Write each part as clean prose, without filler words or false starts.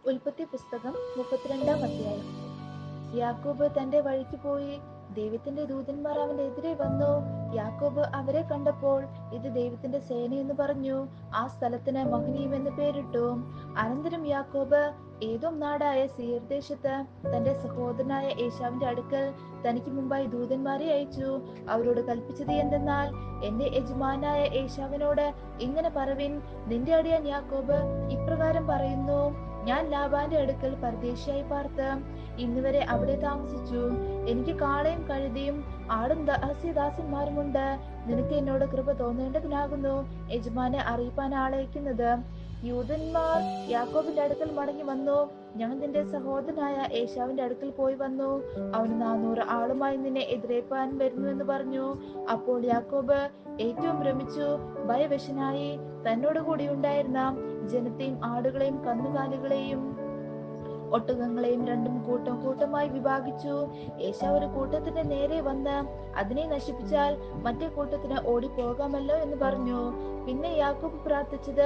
ഉൽപ്പത്തി പുസ്തകം 32-ാം അധ്യായം. യാക്കോബ് തന്റെ വഴിക്ക് പോയി. ദൈവത്തിന്റെ ദൂതന്മാർ അവന്റെ എതിരെ വന്നു. യാക്കോബ് അവരെ കണ്ടപ്പോൾ, ഇത് ദൈവത്തിന്റെ സേനയെന്ന് പറഞ്ഞു. ആ സ്ഥലത്തിന് മഹനീം എന്ന് പേരിട്ടു. അനന്തരം യാക്കോബ് ഏദോം നാടായ സീർ ദേശത്ത് തന്റെ സഹോദരനായ ഏശാവിന്റെ അടുക്കൽ തനിക്ക് മുമ്പായി ദൂതന്മാരെ അയച്ചു. അവരോട് കൽപ്പിച്ചത് എന്തെന്നാൽ, എന്റെ യജമാനായ ഏശാവിനോട് ഇങ്ങനെ പറവിൻ, നിന്റെ അടിയാൻ യാക്കോബ് ഇപ്രകാരം പറയുന്നു, ഞാൻ ലാബാന്റെ അടുക്കൽ പരദേശിയായി പാർത്ത് ഇന്നുവരെ അവിടെ താമസിച്ചു. എനിക്ക് കാളയും കഴുതയും ആടും ദാസ്യദാസന്മാരുമുണ്ട്. നിനക്ക് എന്നോട് കൃപ തോന്നേണ്ടതിനാകുന്നു യജമാനെ അറിയിപ്പാൻ ആളയക്കുന്നത്. യൂതന്മാർ യാക്കോബിന്റെ അടുക്കൽ മടങ്ങി വന്നു. ഞാൻ നിന്റെ സഹോദരനായ ഏശാവിന്റെ അടുക്കൽ പോയി വന്നു. അവന് 400 ആളുമായി നിന്നെ എതിരേൽപ്പാൻ വരുന്നു എന്ന് പറഞ്ഞു. അപ്പോൾ യാക്കോബ് ഏറ്റവും ഭ്രമിച്ചു ഭയവശനായി തന്നോട് കൂടി ഉണ്ടായിരുന്ന ജനത്തെയും ആടുകളെയും കന്നുകാലികളെയും ഒട്ടകങ്ങളെയും രണ്ടും കൂട്ടം കൂട്ടമായി വിഭാഗിച്ചു. ഏശാവ് ഒരു കൂട്ടത്തിന്റെ നേരെ വന്ന് അതിനെ നശിപ്പിച്ചാൽ മറ്റേ കൂട്ടത്തിന് ഓടിപ്പോകാമല്ലോ എന്ന് പറഞ്ഞു. പിന്നെ യാക്കോബ് പ്രാർത്ഥിച്ചത്,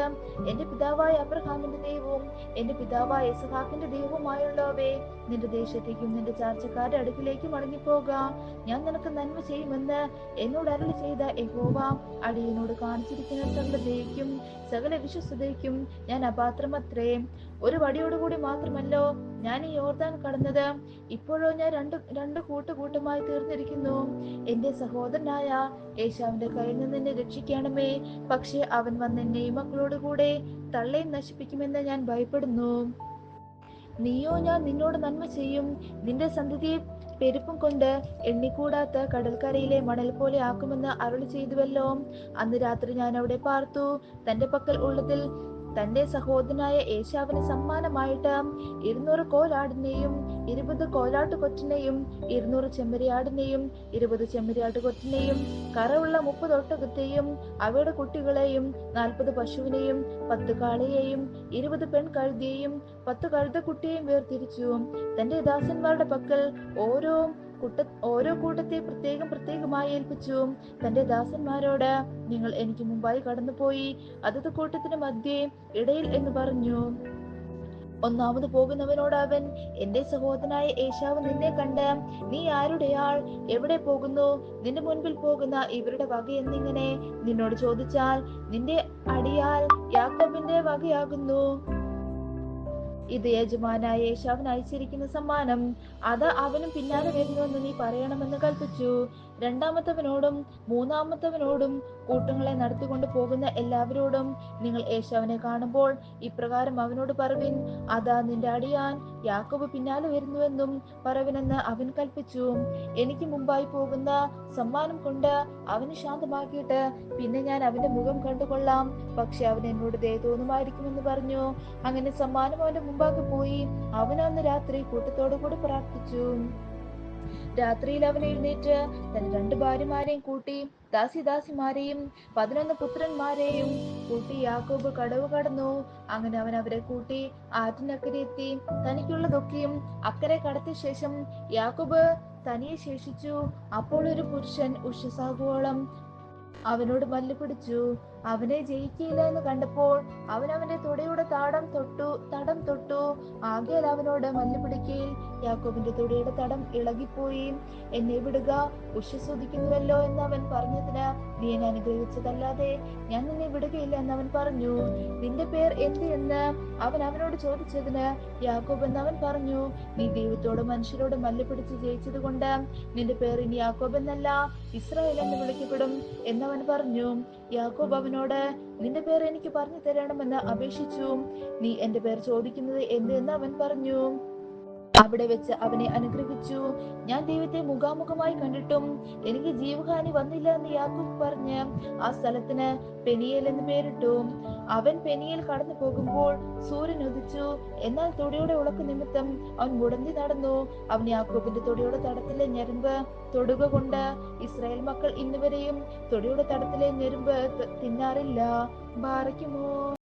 എന്റെ പിതാവായ അബ്രഹാമിന്റെ ദൈവവും എന്റെ പിതാവായ ഇസ്ഹാക്കിന്റെ ദൈവവുമായുള്ളവേ, നിന്റെ ദേശത്തേക്കും നിന്റെ ചാർച്ചക്കാരുടെ അടുക്കിലേക്കും മടങ്ങിപ്പോക. ഞാൻ നിനക്ക് നന്മ ചെയ്യുമെന്ന് എന്നോട് അരുളി ചെയ്ത യഹോവ അടിയനോട് കാണിച്ചിരിക്കുന്ന സകല ദയയ്ക്കും സകല വിശ്വസ്തതയ്ക്കും ഞാൻ അപാത്രമത്രേ. ഒരു വടിയോടുകൂടി മാത്രമല്ലോ ഞാൻ ഈ യോർദാൻ കടന്നത്. ഇപ്പോഴോ ഞാൻ രണ്ട് കൂട്ടമായി തീർന്നിരിക്കുന്നു. എന്റെ സഹോദരനായ ഏശാവിന്റെ കയ്യിൽ നിന്ന് എന്നെ രക്ഷിക്കണമേ. പക്ഷെ അവൻ വന്ന് എന്നെയും മക്കളോടുകൂടെ തള്ളയും നശിപ്പിക്കുമെന്ന് ഞാൻ ഭയപ്പെടുന്നു. നീയോ, ഞാൻ നിന്നോട് നന്മ ചെയ്യും, നിന്റെ സന്തതിയെ പെരുപ്പം കൊണ്ട് എണ്ണിക്കൂടാത്ത കടൽക്കരയിലെ മണൽ പോലെ ആക്കുമെന്ന് അരുളി ചെയ്തുവല്ലോ. അന്ന് രാത്രി ഞാൻ അവിടെ പാർത്തു. തന്റെ പക്കൽ ഉള്ളതിൽ തന്റെ സഹോദരനായ ഏശാവിന് സമ്മാനമായിട്ട് 200 കോലാടിനെയും 20 കോലാട്ടുകൊറ്റനെയും 200 ചെമ്മരിയാടിനെയും 20 ചെമ്മരിയാട്ടുകൊറ്റനെയും കറവുള്ള 30 ഒട്ടകത്തെയും അവയുടെ കുട്ടികളെയും 40 പശുവിനെയും 10 കാളയെയും 20 പെൺകഴുതിയെയും 10 കഴുതക്കുട്ടിയെയും വേർതിരിച്ചു. തന്റെ ദാസന്മാരുടെ പക്കൽ ഓരോ കൂട്ടത്തെ പ്രത്യേകമായി ഏൽപ്പിച്ചു. തന്റെ ദാസന്മാരോട്, നിങ്ങൾ എനിക്ക് മുമ്പായി കടന്നുപോയി അതത് കൂട്ടത്തിന് മധ്യേ ഇടയിൽ എന്ന് പറഞ്ഞു. ഒന്നാമത് പോകുന്നവനോട് അവൻ, എന്റെ സഹോദരനായ ഏശാവ് നിന്നെ കണ്ട്, നീ ആരുടെ ആൾ, എവിടെ പോകുന്നു, നിന്റെ മുൻപിൽ പോകുന്ന ഇവരുടെ വക എന്നിങ്ങനെ നിന്നോട് ചോദിച്ചാൽ, നിന്റെ അടിയാൽ യാക്കോബിന്റെ വകയാകുന്നു. ഇത് യജമാനായ ഏശാവിന് അയച്ചിരിക്കുന്ന സമ്മാനം. അത് അവനും പിന്നാലെ വരുന്നുവെന്ന് നീ പറയണമെന്ന് കൽപ്പിച്ചു. രണ്ടാമത്തവനോടും മൂന്നാമത്തവനോടും കൂട്ടങ്ങളെ നടത്തിക്കൊണ്ട് പോകുന്ന എല്ലാവരോടും, നിങ്ങൾ ഏശാവിനെ കാണുമ്പോൾ ഇപ്രകാരം അവനോട് പറവിൻ, അതാ നിന്റെ അടിയാൻ യാക്കോബ് പിന്നാലെ വരുന്നുവെന്നും പറവിനെന്ന് അവൻ കൽപ്പിച്ചു. എനിക്ക് മുമ്പായി പോകുന്ന സമ്മാനം കൊണ്ട് അവന് ശാന്തമാക്കിയിട്ട് പിന്നെ ഞാൻ അവന്റെ മുഖം കണ്ടുകൊള്ളാം. പക്ഷെ അവൻ എന്നോട് ദയ തോന്നുമായിരിക്കുമെന്ന് പറഞ്ഞു. അങ്ങനെ സമ്മാനം അവന്റെ മുമ്പാകെ പോയി. അവൻ അന്ന് രാത്രി കൂട്ടത്തോടു കൂടി പ്രാർത്ഥിച്ചു. രാത്രിയിൽ അവൻ എഴുന്നേറ്റ് തന്റെ 2 ഭാര്യമാരെയും കൂട്ടി ദാസിമാരെയും 11 പുത്രന്മാരെയും കൂട്ടി യാക്കോബ് കടവ് കടന്നു. അങ്ങനെ അവൻ അവരെ കൂട്ടി ആറ്റിനക്കരെ എത്തി. തനിക്കുള്ളതൊക്കെയും അക്കരെ കടത്തിയ ശേഷം യാക്കോബ് തനിയെ ശേഷിച്ചു. അപ്പോൾ ഒരു പുരുഷൻ ഉഷസാകുവോളം അവനോട് മല്ല് പിടിച്ചു. അവനെ ജയിക്കില്ല എന്ന് കണ്ടപ്പോൾ അവൻ അവന്റെ തുടയുടെ തടം തൊട്ടു. ആകയാൽ അവനോട് മല്ല് പിടിക്കയിൽ യാക്കോബിന്റെ തുടയുടെ തടം ഇളകിപ്പോയി. എന്നെ വിടുക, ഉഷസ്വദിക്കുന്നുവല്ലോ എന്ന് അവൻ പറഞ്ഞതിന്, നീ എന്നെ അനുഗ്രഹിച്ചതല്ലാതെ ഞാൻ നിന്നെ വിടുകയില്ല എന്ന് അവൻ പറഞ്ഞു. നിന്റെ പേർ എന്ത് എന്ന് അവൻ അവനോട് ചോദിച്ചതിന്, യാക്കോബ് എന്ന് അവൻ പറഞ്ഞു. നീ ദൈവത്തോട് മനുഷ്യരോട് മല്ല് പിടിച്ച് ജയിച്ചത് കൊണ്ട് നിന്റെ പേർ ഇനി യാക്കോബ് എന്നല്ല ഇസ്രായേൽ എന്ന് വിളിക്കപ്പെടും എന്നവൻ പറഞ്ഞു. യാക്കോബ് അവനോട്, നിന്റെ പേർ എനിക്ക് പറഞ്ഞു തരണമെന്ന് അപേക്ഷിച്ചു. നീ എന്റെ പേർ ചോദിക്കുന്നത് എന്ത് എന്ന് അവൻ പറഞ്ഞു. അവിടെ വെച്ച് അവനെ അനുഗ്രഹിച്ചു. ഞാൻ ദൈവത്തെ മുഖാമുഖമായി കണ്ടിട്ടും എനിക്ക് ജീവഹാനി വന്നില്ല എന്ന് യാക്കോബ് പറഞ്ഞ് ആ സ്ഥലത്തിന് പെനിയേൽ എന്ന് പേരിട്ടു. അവൻ പെനിയേൽ കടന്നു പോകുമ്പോൾ സൂര്യൻ ഉദിച്ചു. എന്നാൽ തൊടിയുടെ ഉളക്ക് നിമിത്തം അവൻ മുടന്തി നടന്നു. അവൻ യാക്കോബിന്റെ തൊടിയുടെ തടത്തിലെ ഞെരുമ്പ് തൊടുക കൊണ്ട് ഇസ്രായേൽ മക്കൾ ഇന്നുവരെയും തൊടിയുടെ തടത്തിലെ ഞെരുമ്പ് തിന്നാറില്ല. ബാറയ്ക്കുമോ.